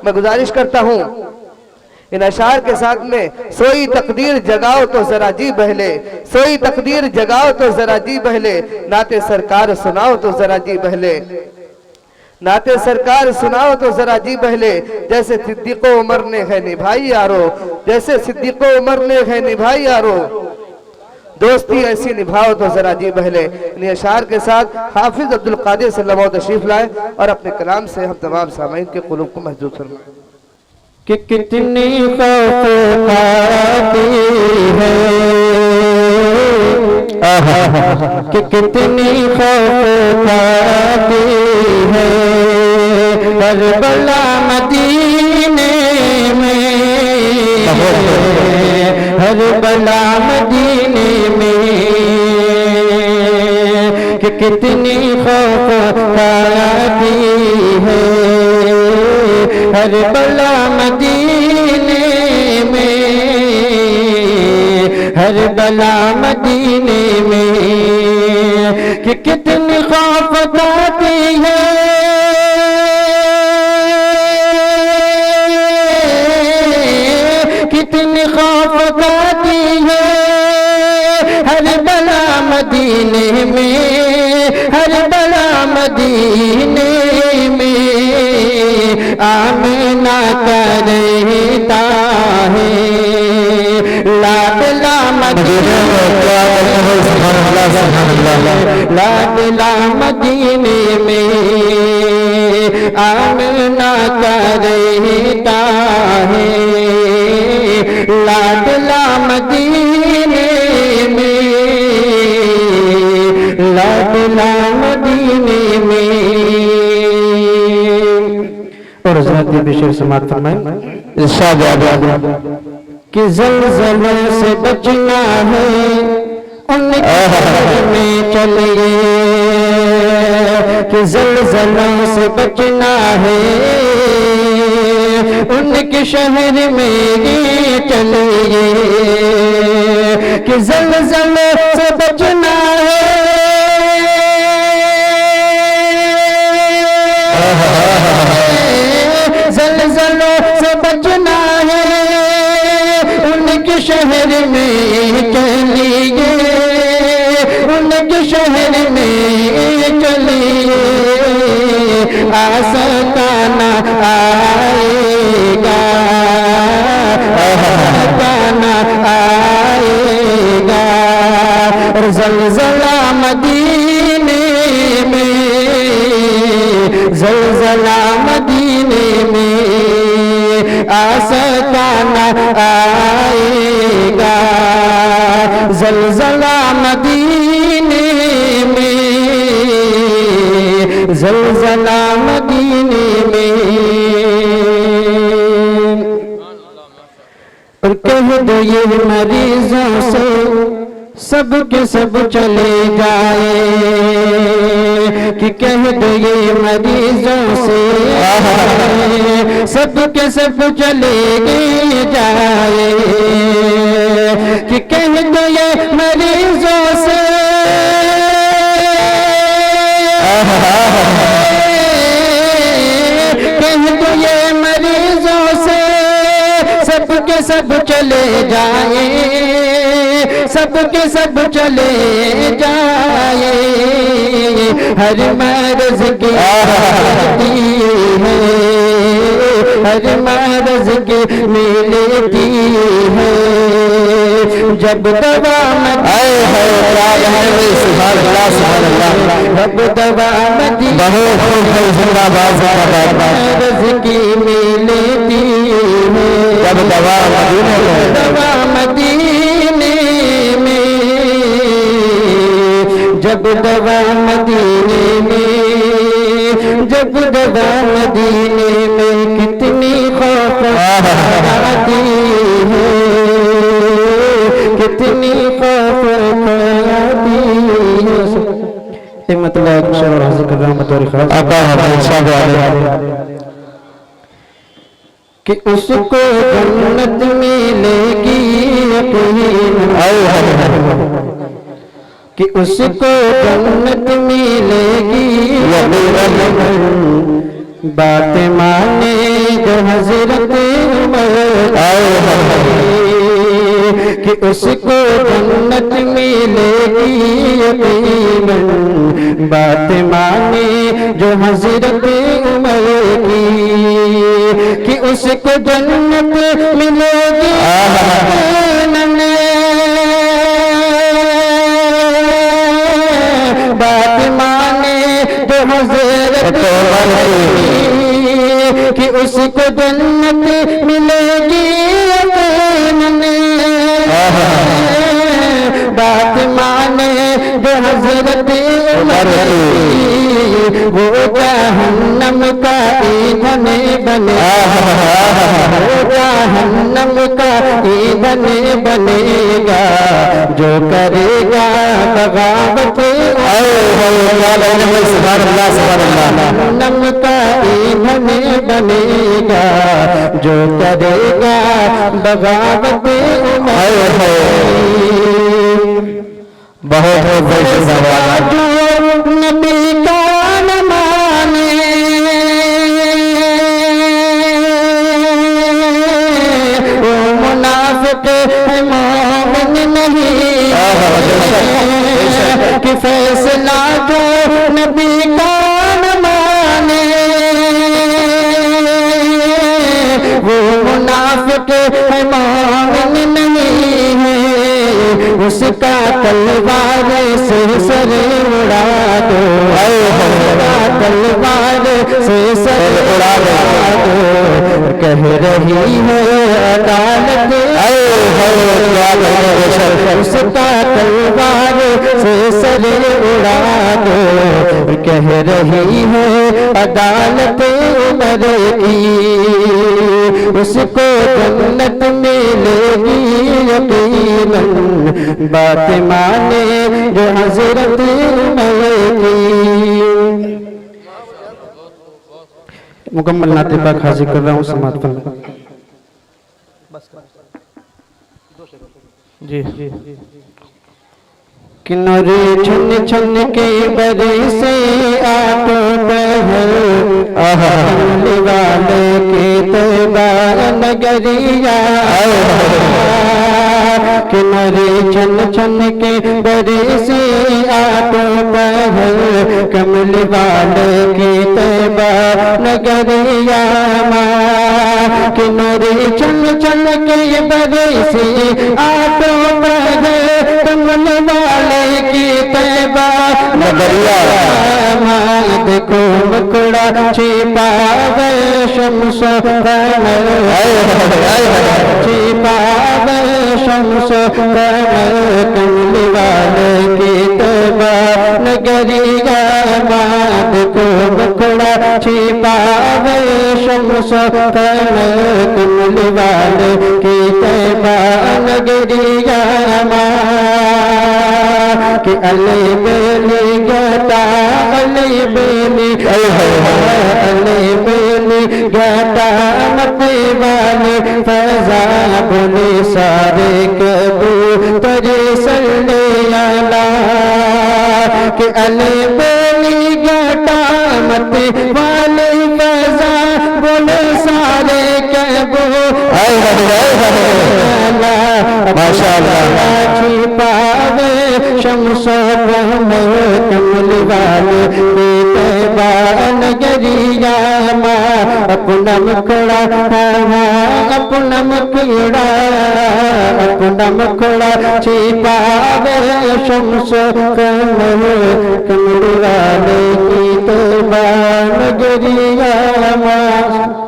میں گزارش کرتا ہوں ان اشعار کے ساتھ میں سوئی تقدیر جگاؤ تو ذرا جی بہلے، سوئی تقدیر جگاؤ تو ذرا جی بہلے، نعت سرکار سناؤ تو ذرا جی بہلے، نعت سرکار سناؤ تو ذرا جی بہلے، جیسے صدیق و عمر نے ہے نبھائی یارو، جیسے صدیق و عمر نے ہے نبھائی یارو، دوستی ایسی نبھاؤ تو ذرا جی بہلے۔ ان اشعار کے ساتھ حافظ عبد القادر صلی اللہ علیہ وسلم تشریف لائے اور اپنے کلام سے ہم تمام سامعین کے قلوب کو محظوظ فرمائیں۔ کہ کتنی خوف کھاتی ہے، کہ کتنی خوف کھاتی ہے، کربلا مدینے میں، کربلا مدینے میں، کہ کتنی خوف کھاتی ہے، کربلا مدینے میں، کربلا مدینے میں، کہ کتنی خوف کھاتی ہے، کتنی خوف کھاتی ہے، کربلا مدینے میں، کربلا مدینے میں، آمنہ کا رہتا ہے، لاڈلا مدینے میں، لاڈلا مدینے میں، آمنہ کا رہتا ہے، لاڈلا مدینے میں، لاڈلا مدینے میں۔ اور حضرت بشیر سماعت فرمائیں ارشاد کہ زلزلوں سے بچنا ہے، ان کے شہر میں چلیے، کہ زلزلوں سے بچنا ہے، ان کے شہر میں چلیے، کہ زلزلوں سے بچنا ہے، زلزلوں سے بچنا ہے، ان کے شہر میں چلیے، ان کے شہر میں چلیے، آستانہ آئے گا، آستانہ آئے گا، اور زلزلہ مدینے میں، زلزلہ مدینے میں، آستانہ آئے گا، زلزلہ مدینے میں، زلزلہ مدینے میں، اور کہہ دو یہ مریضوں سے سب کے سب چلے جائے، کہ کہہ دو یہ مریضوں سے سب کے سب چلے جائے، کہ کہہ دو یہ مریضوں سے کہہ دو یہ مریضوں سے سب کے سب چلے جائیں، سب کے سب چلے جائے، ہر مرض کی ہے، ہر مرض کی ملتی ہے، جب دوا جب دوا مرض کی ملتی ہے، جب دوا مدینے میں، جب دوا مدینے میں، جب گزا مدینے میں کتنی خوف آتی ہے، کتنی خوف آتی ہے. ہمت اللہ مشاور حاضر کر رہا ہوں بطور خاص کہ اس کو جنت ملے گی یقین، کہ اس کو جنت ملے گی یقین، بات مانے جو حضرت عمر، کہ اس کو جنت ملے گی یقین، بات مانے جو حضرت عمر کی، کہ اس کو جنت ملے گی بات مانے جو حضرت عمر کی، کہ اس کو جنت ملے گی بات مانے جو حضرت عمر کی، وہ جہنم کا ایندھن بنے، وہ جہنم کا ایندھن بنے گا جو کرے گا بغاوت، جہنم کا ایندھن بنے گا جو کرے گا بغاوت عمر. بہت جو نبی کا نہ مانے، وہ منافق ہے مومن نہیں، کہ فیصلہ جو نبی کا نہ مانے، وہ منافق ہے مومن نہیں ہے، اس کا تلوار سے سر اڑا دو، اس کا تلوار سے سر اڑا دو، کہہ رہی ہے عدالت، اس کا تلوار سے سر اڑا دو، کہہ رہی ہے عدالت عمر کی، اس کو جنت ملے گی یقیناً، بات مانے جو حضرت عمر کی. مکمل نعت پاک حاضر کر رہا ہوں، سماعت فرمائیں. جی کنارے چھن چھن کے برسے آٹو بہر، کملی والے کے طیبہ نگریا، کنارے چھن چھن کے برسے آٹو بہر، کملی والے کے طیبہ نگریا، کنارے چھن چھن کے برسے آٹو بہر، کملی والے کی طیبہ نگریا، دیکھو مکڑا چھپا گئے شمس قمر، چھپا گئے شمس قمر، کملی والے کی طیبہ نگریا، دیکھو مکڑا چھپا گئے شمس قمر، کملی والے کی طیبہ نگریا، کہ علی بیلی گھٹا، علی بیلی، علی بیلی گھٹا متی والی فضا، بولی سارے کبوتر صلی اللہ، کہ علی بیلی گھٹا متی والی فضا، بولی سارے کبوتر، ماشاءاللہ چھپاوے شمس قمر، کملی والے کی طیبہ نگریا، اپنا مکڑا اپنا مکڑا اپنا مکڑا چھپاوے شمس قمر، کملی والے کی طیبہ نگریا.